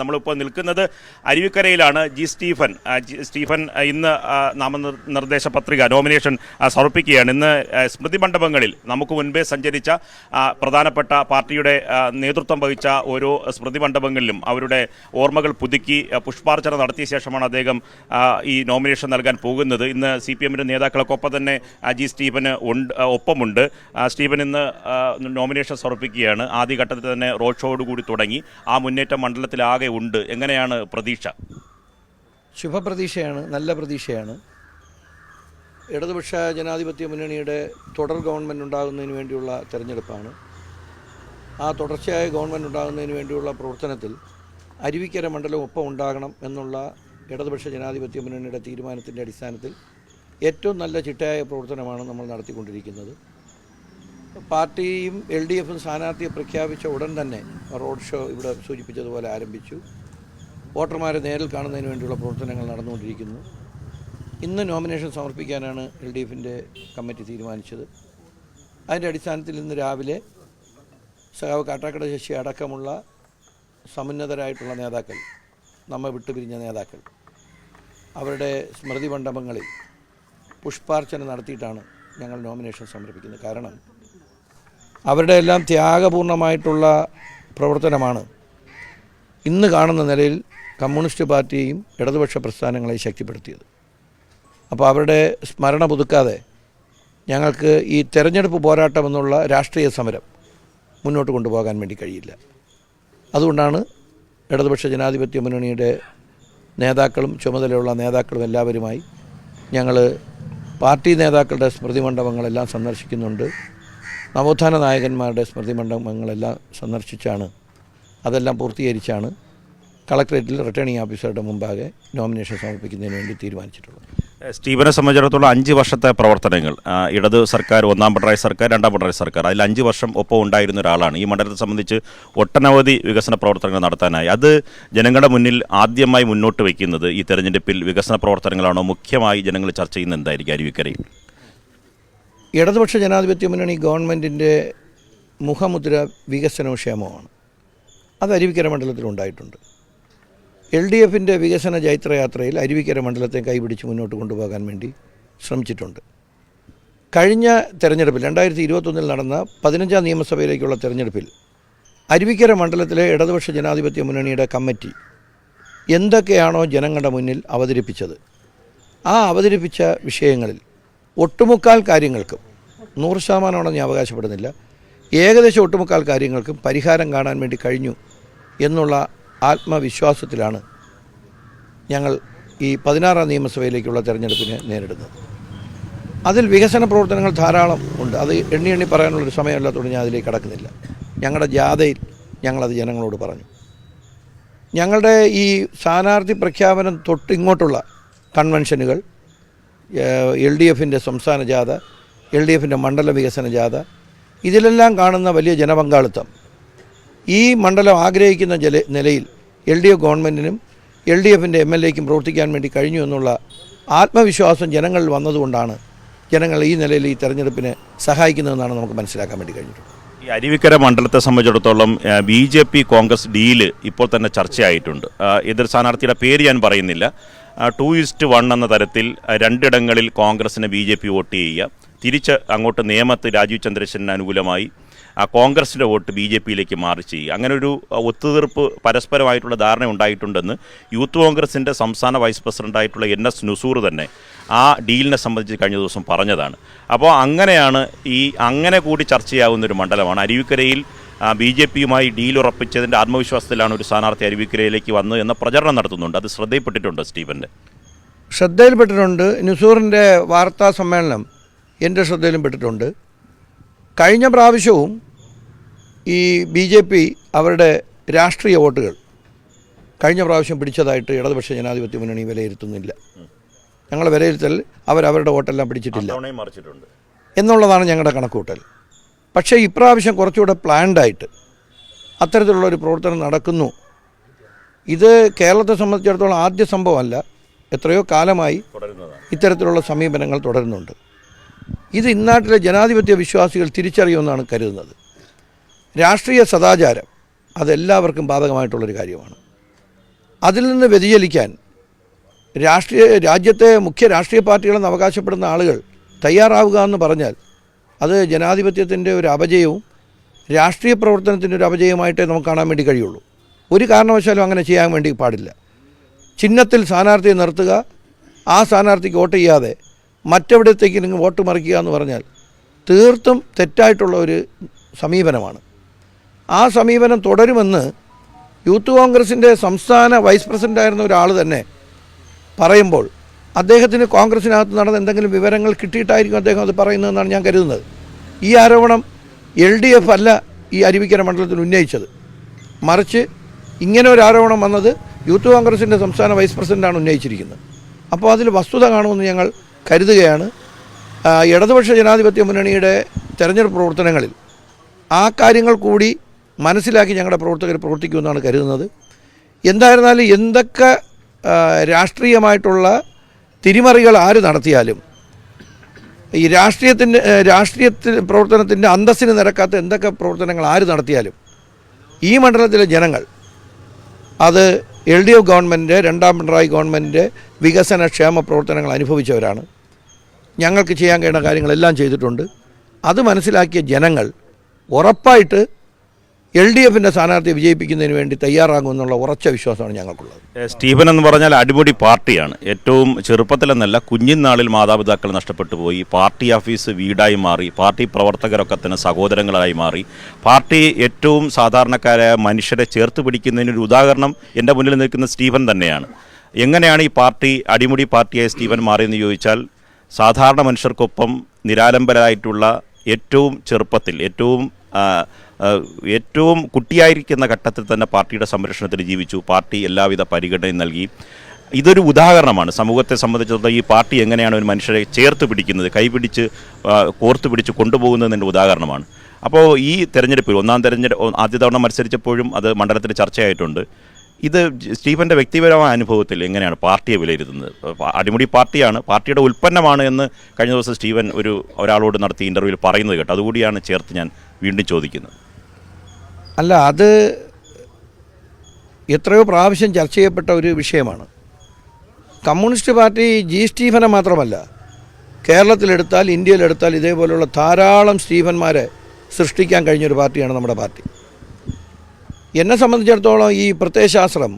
നമ്മളിപ്പോൾ നിൽക്കുന്നത് അരുവിക്കരയിലാണ്. സ്റ്റീഫൻ ഇന്ന് നാമനിർദ്ദേശ പത്രിക നോമിനേഷൻ സമർപ്പിക്കുകയാണ്. ഇന്ന് സ്മൃതി മണ്ഡപങ്ങളിൽ നമുക്ക് മുൻപേ സഞ്ചരിച്ച പ്രധാനപ്പെട്ട പാർട്ടിയുടെ നേതൃത്വം വഹിച്ച ഓരോ സ്മൃതി മണ്ഡപങ്ങളിലും അവരുടെ ഓർമ്മകൾ പുതുക്കി പുഷ്പാർച്ചന നടത്തിയ ശേഷമാണ് അദ്ദേഹം ഈ നോമിനേഷൻ നൽകാൻ പോകുന്നത്. ഇന്ന് CPM നേതാക്കളൊക്കെ തന്നെ സ്റ്റീഫന് ഒപ്പമുണ്ട്. സ്റ്റീഫൻ ഇന്ന് നോമിനേഷൻ സമർപ്പിക്കുകയാണ്. ആദ്യഘട്ടത്തിൽ തന്നെ റോഡ് ഷോയോടുകൂടി തുടങ്ങി. ആ മുന്നേറ്റം മണ്ഡലത്തിലാകെ ഉണ്ട്. എങ്ങനെയാണ് പ്രതീക്ഷ? ശുഭപ്രതീക്ഷയാണ്, നല്ല പ്രതീക്ഷയാണ്. ഇടതുപക്ഷ ജനാധിപത്യ മുന്നണിയുടെ തുടർ ഗവൺമെൻറ് ഉണ്ടാകുന്നതിന് വേണ്ടിയുള്ള തെരഞ്ഞെടുപ്പാണ്. ആ തുടർച്ചയായ ഗവൺമെൻറ് ഉണ്ടാകുന്നതിന് വേണ്ടിയുള്ള പ്രവർത്തനത്തിൽ അരുവിക്കര മണ്ഡലം ഒപ്പം ഉണ്ടാകണം എന്നുള്ള ഇടതുപക്ഷ ജനാധിപത്യ മുന്നണിയുടെ തീരുമാനത്തിൻ്റെ അടിസ്ഥാനത്തിൽ ഏറ്റവും നല്ല ചിട്ടയായ പ്രവർത്തനമാണ് നമ്മൾ നടത്തിക്കൊണ്ടിരിക്കുന്നത്. പാർട്ടിയും LDFും സ്ഥാനാർത്ഥിയെ പ്രഖ്യാപിച്ച ഉടൻ തന്നെ റോഡ് ഷോ ഇവിടെ സൂചിപ്പിച്ചതുപോലെ ആരംഭിച്ചു. വോട്ടർമാരെ നേരിൽ കാണുന്നതിന് വേണ്ടിയുള്ള പ്രവർത്തനങ്ങൾ നടന്നുകൊണ്ടിരിക്കുന്നു. ഇന്ന് നോമിനേഷൻ സമർപ്പിക്കാനാണ് LDFിൻ്റെ കമ്മിറ്റി തീരുമാനിച്ചത്. അതിൻ്റെ അടിസ്ഥാനത്തിൽ ഇന്ന് രാവിലെ സഖാവ് കാട്ടാക്കട ശശി അടക്കമുള്ള സമുന്നതരായിട്ടുള്ള നേതാക്കൾ, നമ്മെ വിട്ടുപിരിഞ്ഞ നേതാക്കൾ, അവരുടെ സ്മൃതി മണ്ഡപങ്ങളിൽ പുഷ്പാർച്ചന നടത്തിയിട്ടാണ് ഞങ്ങൾ നോമിനേഷൻ സമർപ്പിക്കുന്നത്. കാരണം അവരുടെ എല്ലാം ത്യാഗപൂർണമായിട്ടുള്ള പ്രവർത്തനമാണ് ഇന്ന് കാണുന്ന നിലയിൽ കമ്മ്യൂണിസ്റ്റ് പാർട്ടിയെയും ഇടതുപക്ഷ പ്രസ്ഥാനങ്ങളെയും ശക്തിപ്പെടുത്തിയത്. അപ്പോൾ അവരുടെ സ്മരണ പുതുക്കാതെ ഞങ്ങൾക്ക് ഈ തെരഞ്ഞെടുപ്പ് പോരാട്ടമെന്നുള്ള രാഷ്ട്രീയ സമരം മുന്നോട്ട് കൊണ്ടുപോകാൻ വേണ്ടി കഴിയില്ല. അതുകൊണ്ടാണ് ഇടതുപക്ഷ ജനാധിപത്യ മുന്നണിയുടെ നേതാക്കളും ചുമതലയുള്ള നേതാക്കളും എല്ലാവരുമായി ഞങ്ങൾ പാർട്ടി നേതാക്കളുടെ സ്മൃതി മണ്ഡപങ്ങളെല്ലാം സന്ദർശിക്കുന്നുണ്ട്. നവോത്ഥാന നായകന്മാരുടെ സ്മൃതി മണ്ഡപങ്ങളെല്ലാം സന്ദർശിച്ചാണ്, അതെല്ലാം പൂർത്തീകരിച്ചാണ് കളക്ടറേറ്റിൽ റിട്ടേണിംഗ് ഓഫീസറുടെ മുമ്പാകെ നോമിനേഷൻ സമർപ്പിക്കുന്നതിന് വേണ്ടി തീരുമാനിച്ചിട്ടുള്ളത്. സ്റ്റീഫനെ സംബന്ധിച്ചിടത്തോളം 5 വർഷത്തെ പ്രവർത്തനങ്ങൾ, ഇടത് സർക്കാർ, ഒന്നാം പിണറായി സർക്കാർ, രണ്ടാം പിണറായി സർക്കാർ, അതിൽ 5 വർഷം ഒപ്പം ഉണ്ടായിരുന്ന ഒരാളാണ്. ഈ മണ്ഡലത്തെ സംബന്ധിച്ച് ഒട്ടനവധി വികസന പ്രവർത്തനങ്ങൾ നടത്താനായി. അത് ജനങ്ങളുടെ മുന്നിൽ ആദ്യമായി മുന്നോട്ട് വയ്ക്കുന്നത് ഈ തെരഞ്ഞെടുപ്പിൽ വികസന പ്രവർത്തനങ്ങളാണോ? മുഖ്യമായി ജനങ്ങൾ ചർച്ച ചെയ്യുന്നത് എന്തായിരിക്കും അരുവിക്കരയിൽ? ഇടതുപക്ഷ ജനാധിപത്യ മുന്നണി ഗവൺമെൻറ്റിൻ്റെ മുഖമുദ്ര വികസനവും ക്ഷേമവുമാണ്. അത് അരുവിക്കര മണ്ഡലത്തിലുണ്ടായിട്ടുണ്ട്. LDFിൻ്റെ വികസന ജൈത്രയാത്രയിൽ അരുവിക്കര മണ്ഡലത്തെ കൈപിടിച്ച് മുന്നോട്ട് കൊണ്ടുപോകാൻ വേണ്ടി ശ്രമിച്ചിട്ടുണ്ട്. കഴിഞ്ഞ തെരഞ്ഞെടുപ്പിൽ 2021 നടന്ന 15ാം നിയമസഭയിലേക്കുള്ള തെരഞ്ഞെടുപ്പിൽ അരുവിക്കര മണ്ഡലത്തിലെ ഇടതുപക്ഷ ജനാധിപത്യ മുന്നണിയുടെ കമ്മിറ്റി എന്തൊക്കെയാണോ ജനങ്ങളുടെ മുന്നിൽ അവതരിപ്പിച്ചത്, ആ അവതരിപ്പിച്ച വിഷയങ്ങളിൽ ഒട്ടുമുക്കാൽ കാര്യങ്ങൾക്കും, 100% ഞാൻ അവകാശപ്പെടുന്നില്ല, ഏകദേശം ഒട്ടുമുക്കാൽ കാര്യങ്ങൾക്കും പരിഹാരം കാണാൻ വേണ്ടി കഴിഞ്ഞു എന്നുള്ള ആത്മവിശ്വാസത്തിലാണ് ഞങ്ങൾ ഈ 16ാം നിയമസഭയിലേക്കുള്ള തെരഞ്ഞെടുപ്പിനെ നേരിടുന്നത്. അതിൽ വികസന പ്രവർത്തനങ്ങൾ ധാരാളം ഉണ്ട്. അത് എണ്ണി പറയാനുള്ളൊരു സമയമല്ലാത്തതുകൊണ്ട് ഞാൻ അതിലേക്ക് കടക്കുന്നില്ല. ഞങ്ങളുടെ ജാഥയിൽ ഞങ്ങളത് ജനങ്ങളോട് പറഞ്ഞു. ഞങ്ങളുടെ ഈ സ്ഥാനാർത്ഥി പ്രഖ്യാപനം തൊട്ടിങ്ങോട്ടുള്ള കൺവെൻഷനുകൾ, LDFിൻ്റെ സംസ്ഥാന ജാഥ, LDFിൻ്റെ മണ്ഡല വികസന ജാഥ, ഇതിലെല്ലാം കാണുന്ന വലിയ ജനപങ്കാളിത്തം ഈ മണ്ഡലം ആഗ്രഹിക്കുന്ന നിലയിൽ LDF ഗവൺമെൻറ്റിനും LDFിൻ്റെ MLAയ്ക്കും പ്രവർത്തിക്കാൻ വേണ്ടി കഴിഞ്ഞു എന്നുള്ള ആത്മവിശ്വാസം ജനങ്ങളിൽ വന്നതുകൊണ്ടാണ് ജനങ്ങൾ ഈ നിലയിൽ ഈ തെരഞ്ഞെടുപ്പിനെ സഹായിക്കുന്നതെന്നാണ് നമുക്ക് മനസ്സിലാക്കാൻ വേണ്ടി കഴിഞ്ഞിട്ടുള്ളത്. ഈ അരുവിക്കര മണ്ഡലത്തെ സംബന്ധിച്ചിടത്തോളം BJP കോൺഗ്രസ് ഡീല് ഇപ്പോൾ തന്നെ ചർച്ചയായിട്ടുണ്ട്. എതിർ സ്ഥാനാർത്ഥിയുടെ പേര് ഞാൻ പറയുന്നില്ല. 2:1 എന്ന തരത്തിൽ 2 ഇടങ്ങളിൽ കോൺഗ്രസിന് BJP വോട്ട് ചെയ്യുക, തിരിച്ച് അങ്ങോട്ട് നേമത്ത് രാജീവ് ചന്ദ്രശേഖരന് അനുകൂലമായി കോൺഗ്രസിൻ്റെ വോട്ട് BJPയിലേക്ക് മാറി ചെയ്യുക. അങ്ങനെ ഒരു ഒത്തുതീർപ്പ് പരസ്പരമായിട്ടുള്ള ധാരണ ഉണ്ടായിട്ടുണ്ടെന്ന് യൂത്ത് കോൺഗ്രസിൻ്റെ സംസ്ഥാന വൈസ് പ്രസിഡൻ്റായിട്ടുള്ള NS നുസൂർ തന്നെ ആ ഡീലിനെ സംബന്ധിച്ച് കഴിഞ്ഞ ദിവസം പറഞ്ഞതാണ്. അപ്പോൾ അങ്ങനെയാണ് അങ്ങനെ കൂടി ചർച്ചയാവുന്നൊരു മണ്ഡലമാണ് അരുവിക്കരയിൽ. BJPയുമായി ഡീൽ ഉറപ്പിച്ചതിൻ്റെ ആത്മവിശ്വാസത്തിലാണ് ഒരു സ്ഥാനാർത്ഥി അരുവിക്കരയിലേക്ക് വന്നത് എന്ന പ്രചരണം നടത്തുന്നുണ്ട്. അത് ശ്രദ്ധയിൽപ്പെട്ടിട്ടുണ്ടോ സ്റ്റീഫൻ്റെ? ശ്രദ്ധയിൽപ്പെട്ടിട്ടുണ്ട്. നുസൂറിൻ്റെ വാർത്താ സമ്മേളനം എൻ്റെ ശ്രദ്ധയിലും പെട്ടിട്ടുണ്ട്. കഴിഞ്ഞ പ്രാവശ്യവും ഈ BJP അവരുടെ രാഷ്ട്രീയ വോട്ടുകൾ കഴിഞ്ഞ പ്രാവശ്യം പിടിച്ചതായിട്ട് ഇടതുപക്ഷ ജനാധിപത്യ മുന്നണി വിലയിരുത്തുന്നില്ല. ഞങ്ങൾ വിലയിരുത്തൽ അവരവരുടെ വോട്ടെല്ലാം പിടിച്ചിട്ടില്ല എന്നുള്ളതാണ് ഞങ്ങളുടെ കണക്കുകൂട്ടൽ. പക്ഷേ ഇപ്രാവശ്യം കുറച്ചുകൂടെ പ്ലാൻഡായിട്ട് അത്തരത്തിലുള്ളൊരു പ്രവർത്തനം നടക്കുന്നു. ഇത് കേരളത്തെ സംബന്ധിച്ചിടത്തോളം ആദ്യ സംഭവമല്ല, എത്രയോ കാലമായി ഇത്തരത്തിലുള്ള സമീപനങ്ങൾ തുടരുന്നുണ്ട്. ഇത് ഇന്നാട്ടിലെ ജനാധിപത്യ വിശ്വാസികൾ തിരിച്ചറിയുമെന്നാണ് കരുതുന്നത്. രാഷ്ട്രീയ സദാചാരം അതെല്ലാവർക്കും ബാധകമായിട്ടുള്ളൊരു കാര്യമാണ്. അതിൽ നിന്ന് വ്യതിചലിക്കാൻ രാജ്യത്തെ മുഖ്യ രാഷ്ട്രീയ പാർട്ടികളെന്ന് അവകാശപ്പെടുന്ന ആളുകൾ തയ്യാറാവുക എന്ന് പറഞ്ഞാൽ അത് ജനാധിപത്യത്തിൻ്റെ ഒരു അപജയവും രാഷ്ട്രീയ പ്രവർത്തനത്തിൻ്റെ ഒരു അപജയമായിട്ടേ നമുക്ക് കാണാൻ വേണ്ടി കഴിയുള്ളൂ. ഒരു കാരണവശാലും അങ്ങനെ ചെയ്യാൻ വേണ്ടി പാടില്ല. ചിഹ്നത്തിൽ സ്ഥാനാർത്ഥിയെ നിർത്തുക, ആ സ്ഥാനാർത്ഥിക്ക് വോട്ട് ചെയ്യാതെ മറ്റെവിടത്തേക്ക് നിങ്ങൾ വോട്ട് മറിക്കുക എന്ന് പറഞ്ഞാൽ തീർത്തും തെറ്റായിട്ടുള്ള ഒരു സമീപനമാണ്. ആ സമീപനം തുടരുമെന്ന് യൂത്ത് കോൺഗ്രസിൻ്റെ സംസ്ഥാന വൈസ് പ്രസിഡൻ്റായിരുന്ന ഒരാൾ തന്നെ പറയുമ്പോൾ അദ്ദേഹത്തിന് കോൺഗ്രസിനകത്ത് നടന്ന എന്തെങ്കിലും വിവരങ്ങൾ കിട്ടിയിട്ടായിരിക്കും അദ്ദേഹം അത് പറയുന്നതെന്നാണ് ഞാൻ കരുതുന്നത്. ഈ ആരോപണം LDF അല്ല ഈ അരുവിക്കര മണ്ഡലത്തിൽ ഉന്നയിച്ചത്, മറിച്ച് ഇങ്ങനെ ഒരു ആരോപണം വന്നത് യൂത്ത് കോൺഗ്രസിൻ്റെ സംസ്ഥാന വൈസ് പ്രസിഡൻ്റാണ് ഉന്നയിച്ചിരിക്കുന്നത്. അപ്പോൾ അതിൽ വസ്തുത കാണുമെന്ന് ഞങ്ങൾ കരുതുകയാണ്. ഇടതുപക്ഷ ജനാധിപത്യ മുന്നണിയുടെ തെരഞ്ഞെടുപ്പ് പ്രവർത്തനങ്ങളിൽ ആ കാര്യങ്ങൾ കൂടി മനസ്സിലാക്കി ഞങ്ങളുടെ പ്രവർത്തകർ പ്രവർത്തിക്കുമെന്നാണ് കരുതുന്നത്. എന്തായിരുന്നാലും എന്തൊക്കെ രാഷ്ട്രീയമായിട്ടുള്ള തിരിമറികൾ ആര് നടത്തിയാലും ഈ രാഷ്ട്രീയ പ്രവർത്തനത്തിൻ്റെ അന്തസ്സിന് നിരക്കാത്ത എന്തൊക്കെ പ്രവർത്തനങ്ങൾ ആര് നടത്തിയാലും ഈ മണ്ഡലത്തിലെ ജനങ്ങൾ അത് LDF ഗവൺമെൻറ്, രണ്ടാം പിണറായി ഗവൺമെൻറ് വികസന ക്ഷേമ പ്രവർത്തനങ്ങൾ അനുഭവിച്ചവരാണ്. ഞങ്ങൾക്ക് ചെയ്യാൻ കഴിയുന്ന കാര്യങ്ങളെല്ലാം ചെയ്തിട്ടുണ്ട്. അത് മനസ്സിലാക്കിയ ജനങ്ങൾ ഉറപ്പായിട്ട് LDFിൻ്റെ സ്ഥാനാർത്ഥിയെ വിജയിപ്പിക്കുന്നതിന് വേണ്ടി തയ്യാറാകുമെന്നുള്ള ഉറച്ച വിശ്വാസമാണ് ഞങ്ങൾക്കുള്ളത്. സ്റ്റീഫൻ എന്ന് പറഞ്ഞാൽ അടിപൊളി പാർട്ടിയാണ്. ഏറ്റവും ചെറുപ്പത്തിലെന്നല്ല കുഞ്ഞിനാളിൽ മാതാപിതാക്കൾ നഷ്ടപ്പെട്ടു പോയി, പാർട്ടി ഓഫീസ് വീടായി മാറി, പാർട്ടി പ്രവർത്തകരൊക്കെ തന്നെ സഹോദരങ്ങളായി മാറി, പാർട്ടി ഏറ്റവും സാധാരണക്കാരായ മനുഷ്യരെ ചേർത്ത് പിടിക്കുന്നതിനൊരു ഉദാഹരണം എൻ്റെ മുന്നിൽ നിൽക്കുന്ന സ്റ്റീഫൻ തന്നെയാണ്. എങ്ങനെയാണ് ഈ പാർട്ടി അടിമുടി പാർട്ടിയായി സ്റ്റീഫൻ മാറിയെന്ന് ചോദിച്ചാൽ സാധാരണ മനുഷ്യർക്കൊപ്പം നിരാലംബരായിട്ടുള്ള ഏറ്റവും ചെറുപ്പത്തിൽ ഏറ്റവും കുട്ടിയായിരിക്കുന്ന ഘട്ടത്തിൽ തന്നെ പാർട്ടിയുടെ സംരക്ഷണത്തിന് ജീവിച്ചു. പാർട്ടി എല്ലാവിധ പരിഗണനയും നൽകി. ഇതൊരു ഉദാഹരണമാണ് സമൂഹത്തെ സംബന്ധിച്ചിടത്തോളം ഈ പാർട്ടി എങ്ങനെയാണ് ഒരു മനുഷ്യരെ ചേർത്ത് പിടിക്കുന്നത്, കൈപിടിച്ച് കോർത്ത് പിടിച്ച് കൊണ്ടുപോകുന്നതിൻ്റെ ഉദാഹരണമാണ്. അപ്പോൾ ഈ തെരഞ്ഞെടുപ്പിൽ ആദ്യ തവണ മത്സരിച്ചപ്പോഴും അത് മണ്ഡലത്തിൽ ചർച്ചയായിട്ടുണ്ട്. ഇത് സ്റ്റീഫൻ്റെ വ്യക്തിപരമായ അനുഭവത്തിൽ എങ്ങനെയാണ് പാർട്ടിയെ വിലയിരുത്തുന്നത്? അടിമുടി പാർട്ടിയാണ്, പാർട്ടിയുടെ ഉൽപ്പന്നമാണ് എന്ന് കഴിഞ്ഞ ദിവസം സ്റ്റീഫൻ ഒരാളോട് നടത്തിയ ഇൻ്റർവ്യൂവിൽ പറയുന്നത് കേട്ടോ. അതുകൂടിയാണ് ചേർത്ത് ഞാൻ വീണ്ടും ചോദിക്കുന്നത്. അല്ല, അത് എത്രയോ പ്രാവശ്യം ചർച്ച ചെയ്യപ്പെട്ട ഒരു വിഷയമാണ്. കമ്മ്യൂണിസ്റ്റ് പാർട്ടി സ്റ്റീഫനെ മാത്രമല്ല, കേരളത്തിലെടുത്താൽ ഇന്ത്യയിലെടുത്താൽ ഇതേപോലെയുള്ള ധാരാളം സ്റ്റീഫന്മാരെ സൃഷ്ടിക്കാൻ കഴിഞ്ഞൊരു പാർട്ടിയാണ് നമ്മുടെ പാർട്ടി. എന്നെ സംബന്ധിച്ചിടത്തോളം ഈ പ്രത്യയശാസ്ത്രം,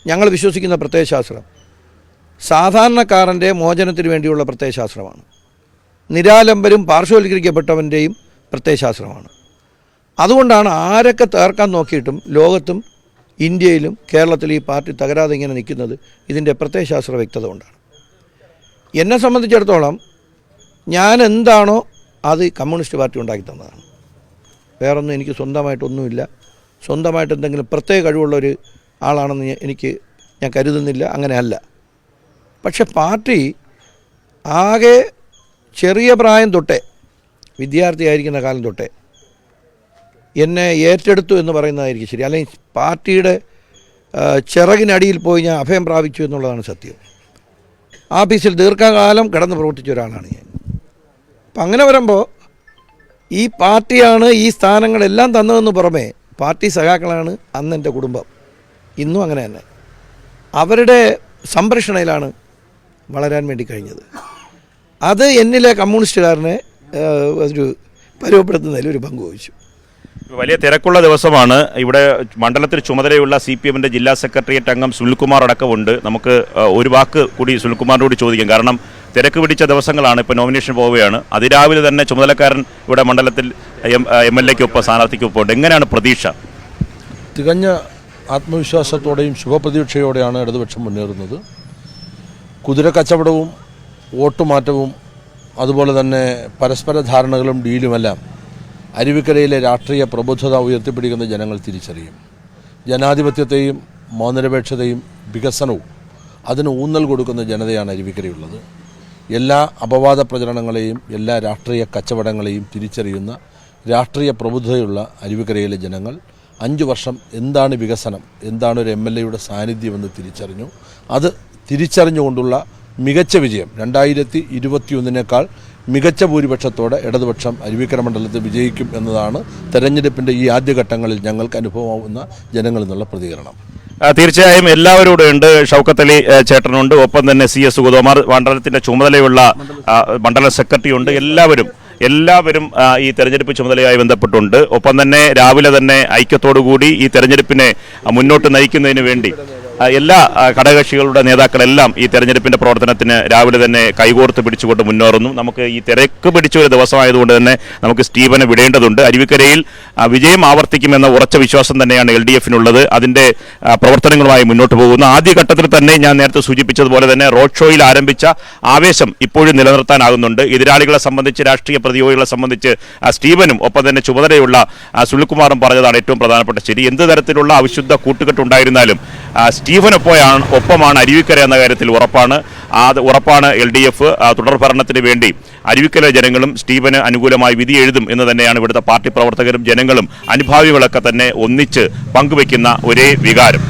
ഞങ്ങൾ വിശ്വസിക്കുന്ന പ്രത്യയശാസ്ത്രം സാധാരണക്കാരൻ്റെ മോചനത്തിന് വേണ്ടിയുള്ള പ്രത്യയശാസ്ത്രമാണ്. നിരാലംബരും പാർശ്വവൽക്കരിക്കപ്പെട്ടവൻ്റെയും പ്രത്യയശാസ്ത്രമാണ്. അതുകൊണ്ടാണ് ആരൊക്കെ തകർക്കാൻ നോക്കിയിട്ടും ലോകത്തും ഇന്ത്യയിലും കേരളത്തിലും ഈ പാർട്ടി തകരാതെ ഇങ്ങനെ നിൽക്കുന്നത് ഇതിൻ്റെ പ്രത്യയശാസ്ത്ര വ്യക്തത കൊണ്ടാണ്. എന്നെ സംബന്ധിച്ചിടത്തോളം ഞാൻ എന്താണോ അത് കമ്മ്യൂണിസ്റ്റ് പാർട്ടി ഉണ്ടാക്കി തന്നതാണ്. വേറൊന്നും എനിക്ക് സ്വന്തമായിട്ടൊന്നുമില്ല. സ്വന്തമായിട്ട് എന്തെങ്കിലും പ്രത്യേക കഴിവുള്ളൊരു ആളാണെന്ന് ഞാൻ കരുതുന്നില്ല. അങ്ങനെയല്ല. പക്ഷെ പാർട്ടി ആകെ ചെറിയ പ്രായം തൊട്ടേ, വിദ്യാർത്ഥിയായിരിക്കുന്ന കാലം തൊട്ടേ എന്നെ ഏറ്റെടുത്തു എന്ന് പറയുന്നതായിരിക്കും ശരി. അല്ലെങ്കിൽ പാർട്ടിയുടെ ചിറകിനടിയിൽ പോയി ഞാൻ അഭയം പ്രാപിച്ചു എന്നുള്ളതാണ് സത്യം. ആഫീസിൽ ദീർഘകാലം കിടന്ന് പ്രവർത്തിച്ച ഒരാളാണ് ഞാൻ. അപ്പം അങ്ങനെ വരുമ്പോൾ ഈ പാർട്ടിയാണ് ഈ സ്ഥാനങ്ങളെല്ലാം തന്നതെന്ന് പുറമേ പാർട്ടി സഖാക്കളാണ് അന്ന് എൻ്റെ കുടുംബം. ഇന്നും അങ്ങനെ തന്നെ. അവരുടെ സംരക്ഷണയിലാണ് വളരാൻ വേണ്ടി കഴിഞ്ഞത്. അത് എന്നിലെ കമ്മ്യൂണിസ്റ്റുകാരനെ ഒരു പരുവപ്പെടുത്തുന്നതിൽ ഒരു പങ്ക് വഹിച്ചു. വലിയ തിരക്കുള്ള ദിവസമാണ്. ഇവിടെ മണ്ഡലത്തിൽ ചുമതലയുള്ള CPMൻ്റെ ജില്ലാ സെക്രട്ടേറിയറ്റ് അംഗം സുനിൽകുമാർ അടക്കമുണ്ട്. നമുക്ക് ഒരു വാക്ക് കൂടി സുനിൽകുമാറിനോട് ചോദിക്കാം. കാരണം തിരക്ക് പിടിച്ച ദിവസങ്ങളാണ്. ഇപ്പോൾ നോമിനേഷൻ പോവുകയാണ്. അതിരാവിലെ തന്നെ ചുമതലക്കാരൻ ഇവിടെ മണ്ഡലത്തിൽ MLAക്കൊപ്പം സ്ഥാനാർത്ഥിക്കൊപ്പം ഉണ്ട്. എങ്ങനെയാണ് പ്രതീക്ഷ? തികഞ്ഞ ആത്മവിശ്വാസത്തോടെയും ശുഭപ്രതീക്ഷയോടെയാണ് ഇടതുപക്ഷം മുന്നേറുന്നത്. കുതിരക്കച്ചവടവും വോട്ടുമാറ്റവും അതുപോലെ തന്നെ പരസ്പര ധാരണകളും ഡീലുമെല്ലാം അരുവിക്കരയിലെ രാഷ്ട്രീയ പ്രബുദ്ധത ഉയർത്തിപ്പിടിക്കുന്ന ജനങ്ങൾ തിരിച്ചറിയും. ജനാധിപത്യത്തെയും മതനിരപേക്ഷതയും വികസനവും അതിന് ഊന്നൽ കൊടുക്കുന്ന ജനതയാണ് അരുവിക്കരയുള്ളത്. എല്ലാ അപവാദ പ്രചരണങ്ങളെയും എല്ലാ രാഷ്ട്രീയ കച്ചവടങ്ങളെയും തിരിച്ചറിയുന്ന രാഷ്ട്രീയ പ്രബുദ്ധതയുള്ള അരുവിക്കരയിലെ ജനങ്ങൾ 5 വർഷം എന്താണ് വികസനം, എന്താണ് ഒരു MLAയുടെ സാന്നിധ്യമെന്ന് തിരിച്ചറിഞ്ഞു. അത് തിരിച്ചറിഞ്ഞുകൊണ്ടുള്ള മികച്ച വിജയം 2021 മികച്ച ഭൂരിപക്ഷത്തോടെ ഇടതുപക്ഷം അരുവിക്കര മണ്ഡലത്തിൽ വിജയിക്കും എന്നതാണ് തെരഞ്ഞെടുപ്പിൻ്റെ ഈ ആദ്യഘട്ടങ്ങളിൽ ഞങ്ങൾക്ക് അനുഭവമാവുന്ന ജനങ്ങളിൽ നിന്നുള്ള പ്രതികരണം. തീർച്ചയായും എല്ലാവരും ഉണ്ട്. ഷൗക്കത്ത് അലി ചേട്ടനുണ്ട്, ഒപ്പം തന്നെ CS സുഗതകുമാർ, മണ്ഡലത്തിന്റെ ചുമതലയുള്ള മണ്ഡലം സെക്രട്ടറി ഉണ്ട്. എല്ലാവരും ഈ തെരഞ്ഞെടുപ്പ് ചുമതലയുമായി ബന്ധപ്പെട്ടുണ്ട്. ഒപ്പം തന്നെ രാവിലെ തന്നെ ഐക്യത്തോടുകൂടി ഈ തെരഞ്ഞെടുപ്പിനെ മുന്നോട്ട് നയിക്കുന്നതിന് വേണ്ടി എല്ലാ ഘടകകക്ഷികളുടെ നേതാക്കളെല്ലാം ഈ തെരഞ്ഞെടുപ്പിന്റെ പ്രവർത്തനത്തിന് രാവിലെ തന്നെ കൈകോർത്ത് പിടിച്ചുകൊണ്ട് മുന്നേറുന്നു. നമുക്ക് ഈ തിരക്ക് പിടിച്ച ഒരു ദിവസമായതുകൊണ്ട് തന്നെ നമുക്ക് സ്റ്റീവനെ വിടേണ്ടതുണ്ട്. അരുവിക്കരയിൽ വിജയം ആവർത്തിക്കുമെന്ന ഉറച്ച വിശ്വാസം തന്നെയാണ് LDF-നുള്ളത്. അതിന്റെ പ്രവർത്തനങ്ങളുമായി മുന്നോട്ട് പോകുന്നു. ആദ്യഘട്ടത്തിൽ തന്നെ ഞാൻ നേരത്തെ സൂചിപ്പിച്ചതുപോലെ തന്നെ റോഡ് ഷോയിൽ ആരംഭിച്ച ആവേശം ഇപ്പോഴും നിലനിർത്താനാകുന്നുണ്ട്. എതിരാളികളെ സംബന്ധിച്ച്, രാഷ്ട്രീയ പ്രതിയോഗികളെ സംബന്ധിച്ച് സ്റ്റീവനും ഒപ്പം തന്നെ ചുമതലയുള്ള സുനിൽകുമാറും പറഞ്ഞതാണ് ഏറ്റവും പ്രധാനപ്പെട്ട ശരി. എന്ത് തരത്തിലുള്ള അവിശുദ്ധ കൂട്ടുകെട്ടുണ്ടായിരുന്നാലും ഒപ്പമാണ് അരുവിക്കര എന്ന കാര്യത്തിൽ ഉറപ്പാണ് LDF. തുടർ ഭരണത്തിന് വേണ്ടി അരുവിക്കര ജനങ്ങളും സ്റ്റീവന് അനുകൂലമായി വിധി എഴുതും എന്ന് തന്നെയാണ് ഇവിടുത്തെ പാർട്ടി പ്രവർത്തകരും ജനങ്ങളും അനുഭാവികളൊക്കെ തന്നെ ഒന്നിച്ച് പങ്കുവയ്ക്കുന്ന ഒരേ വികാരം.